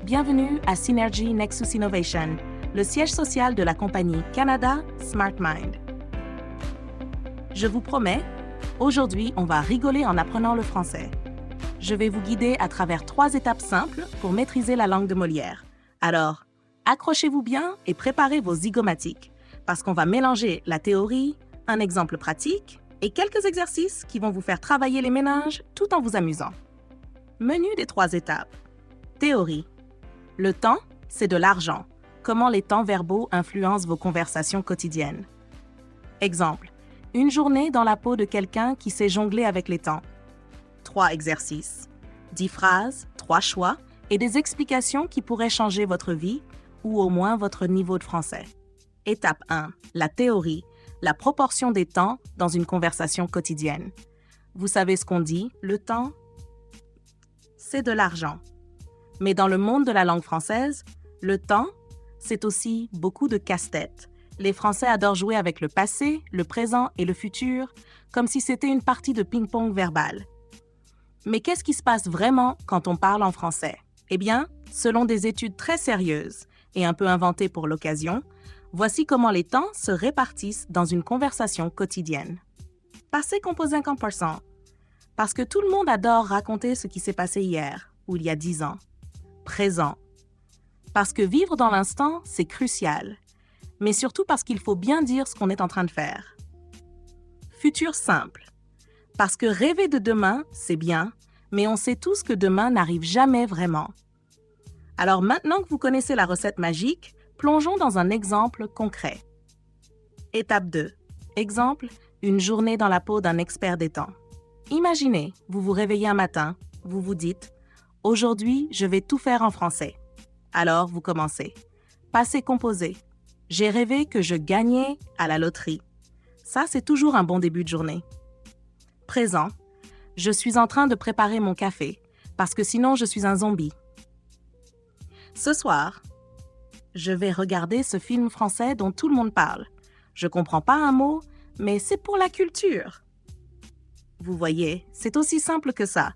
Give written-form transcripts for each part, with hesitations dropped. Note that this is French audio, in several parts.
Bienvenue à Synergy Nexus Innovation, le siège social de la compagnie Canada SmartMind. Je vous promets, aujourd'hui, on va rigoler en apprenant le français. Je vais vous guider à travers 3 étapes simples pour maîtriser la langue de Molière. Alors, accrochez-vous bien et préparez vos zygomatiques, parce qu'on va mélanger la théorie, un exemple pratique et quelques exercices qui vont vous faire travailler les méninges tout en vous amusant. Menu des 3 étapes. Théorie. Le temps, c'est de l'argent. Comment les temps verbaux influencent vos conversations quotidiennes. Exemple. Une journée dans la peau de quelqu'un qui sait jongler avec les temps. 3 exercices. 10 phrases, 3 choix et des explications qui pourraient changer votre vie ou au moins votre niveau de français. Étape 1. La théorie. La proportion des temps dans une conversation quotidienne. Vous savez ce qu'on dit, le temps, c'est de l'argent. Mais dans le monde de la langue française, le temps, c'est aussi beaucoup de casse-tête. Les Français adorent jouer avec le passé, le présent et le futur, comme si c'était une partie de ping-pong verbal. Mais qu'est-ce qui se passe vraiment quand on parle en français? Eh bien, selon des études très sérieuses et un peu inventées pour l'occasion, voici comment les temps se répartissent dans une conversation quotidienne. Passé composé incompensant. Parce que tout le monde adore raconter ce qui s'est passé hier ou il y a 10 ans. Présent. Parce que vivre dans l'instant, c'est crucial. Mais surtout parce qu'il faut bien dire ce qu'on est en train de faire. Futur simple. Parce que rêver de demain, c'est bien, mais on sait tous que demain n'arrive jamais vraiment. Alors maintenant que vous connaissez la recette magique, plongeons dans un exemple concret. Étape 2. Exemple, une journée dans la peau d'un expert des temps. Imaginez, vous vous réveillez un matin, vous vous dites « Aujourd'hui, je vais tout faire en français ». Alors, vous commencez. Passé composé. J'ai rêvé que je gagnais à la loterie. Ça, c'est toujours un bon début de journée. Présent. Je suis en train de préparer mon café, parce que sinon je suis un zombie. Ce soir, je vais regarder ce film français dont tout le monde parle. Je comprends pas un mot, mais c'est pour la culture. Vous voyez, c'est aussi simple que ça.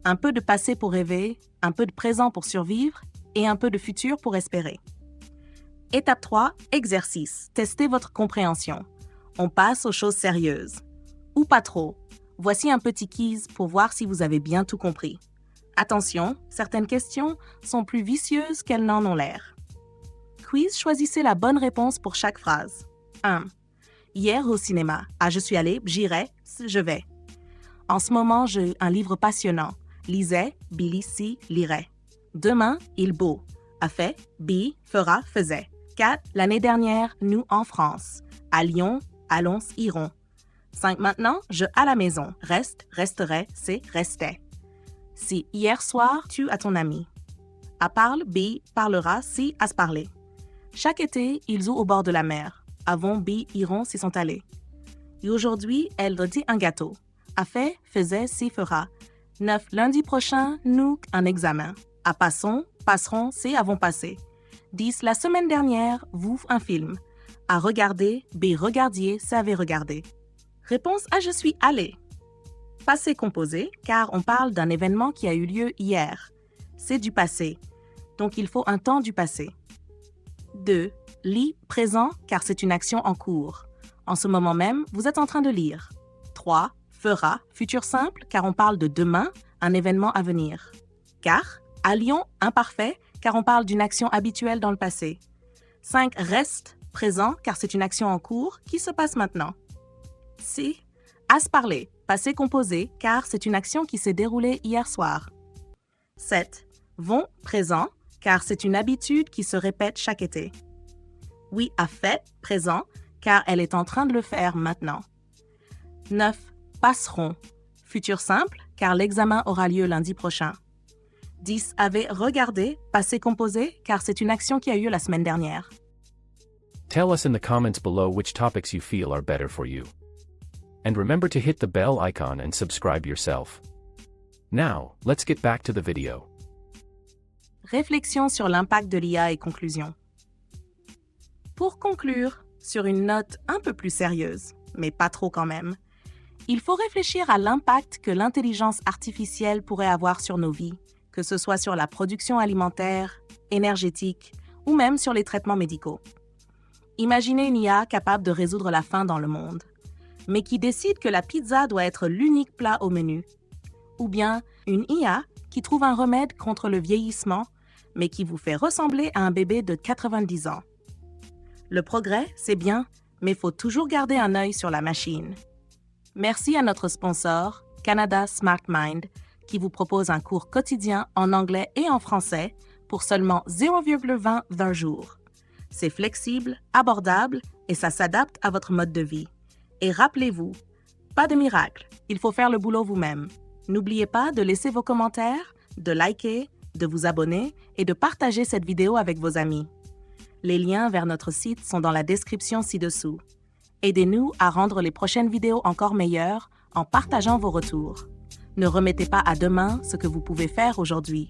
Un peu de passé pour rêver, un peu de présent pour survivre et un peu de futur pour espérer. Étape 3, exercice. Testez votre compréhension. On passe aux choses sérieuses. Ou pas trop. Voici un petit quiz pour voir si vous avez bien tout compris. Attention, certaines questions sont plus vicieuses qu'elles n'en ont l'air. Quiz, choisissez la bonne réponse pour chaque phrase. 1. Hier au cinéma. Ah, je suis allée, j'irai, je vais. En ce moment, j'ai un livre passionnant. Lisais, Billy, si, lirait. Demain, il beau. A fait, bi, fera, faisait. 4. L'année dernière, nous en France. À Lyon, allons, irons. 5. Maintenant, je à la maison. Reste, resterai, c'est, restait. Si hier soir, tu à ton ami. A parle, bi, parlera, si, à se parler. Chaque été, ils jouent au bord de la mer. Avons, bi, iront, s'y sont allés. Et aujourd'hui, elle dit un gâteau. A fait, faisait, si, fera. 9. Lundi prochain, nous, un examen. À passons, passeront, c'est, avons passé. 10. La semaine dernière, vous, un film. À regarder, b, regardiez, savez regarder. Réponse A, je suis allé. Passé composé, car on parle d'un événement qui a eu lieu hier. C'est du passé, donc il faut un temps du passé. 2. Lis, présent, car c'est une action en cours. En ce moment même, vous êtes en train de lire. 3. Fera, futur simple, car on parle de demain, un événement à venir. 4. À Lyon, imparfait, car on parle d'une action habituelle dans le passé. 5. Reste, présent, car c'est une action en cours qui se passe maintenant. 6. À se parler, passé composé, car c'est une action qui s'est déroulée hier soir. 7. Vont, présent, car c'est une habitude qui se répète chaque été. Oui, a fait, présent, car elle est en train de le faire maintenant. 9. Passeront, futur simple, car l'examen aura lieu lundi prochain. 10. Avait regardé, passé composé, car c'est une action qui a eu la semaine dernière. Tell us in the comments below which topics you feel are better for you. And remember to hit the bell icon and subscribe yourself. Now, let's get back to the video. Réflexion sur l'impact de l'IA et conclusion. Pour conclure, sur une note un peu plus sérieuse, mais pas trop quand même, il faut réfléchir à l'impact que l'intelligence artificielle pourrait avoir sur nos vies, que ce soit sur la production alimentaire, énergétique ou même sur les traitements médicaux. Imaginez une IA capable de résoudre la faim dans le monde, mais qui décide que la pizza doit être l'unique plat au menu. Ou bien une IA qui trouve un remède contre le vieillissement, mais qui vous fait ressembler à un bébé de 90 ans. Le progrès, c'est bien, mais il faut toujours garder un œil sur la machine. Merci à notre sponsor, Canada Smart Mind, qui vous propose un cours quotidien en anglais et en français pour seulement 0,20 d'un jour. C'est flexible, abordable et ça s'adapte à votre mode de vie. Et rappelez-vous, pas de miracle, il faut faire le boulot vous-même. N'oubliez pas de laisser vos commentaires, de liker, de vous abonner et de partager cette vidéo avec vos amis. Les liens vers notre site sont dans la description ci-dessous. Aidez-nous à rendre les prochaines vidéos encore meilleures en partageant vos retours. Ne remettez pas à demain ce que vous pouvez faire aujourd'hui.